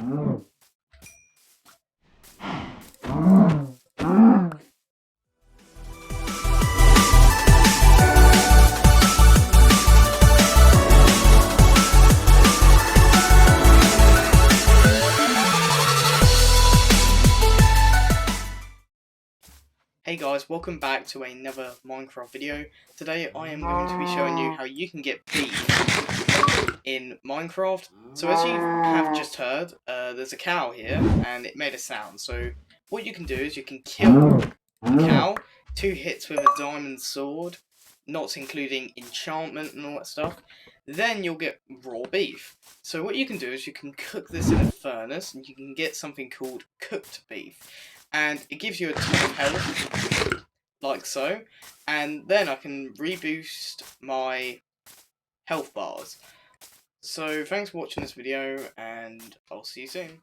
Hey guys, welcome back to another Minecraft video. Today I am going to be showing you how you can get beef in Minecraft. So as you have just heard, there's a cow here and it made a sound. So what you can do is you can kill the cow, 2 hits with a diamond sword, not including enchantment and all that stuff. Then you'll get raw beef. So what you can do is you can cook this in a furnace and you can get something called cooked beef. And it gives you a ton of health, like so, and then I can reboost my health bars. So thanks for watching this video, and I'll see you soon.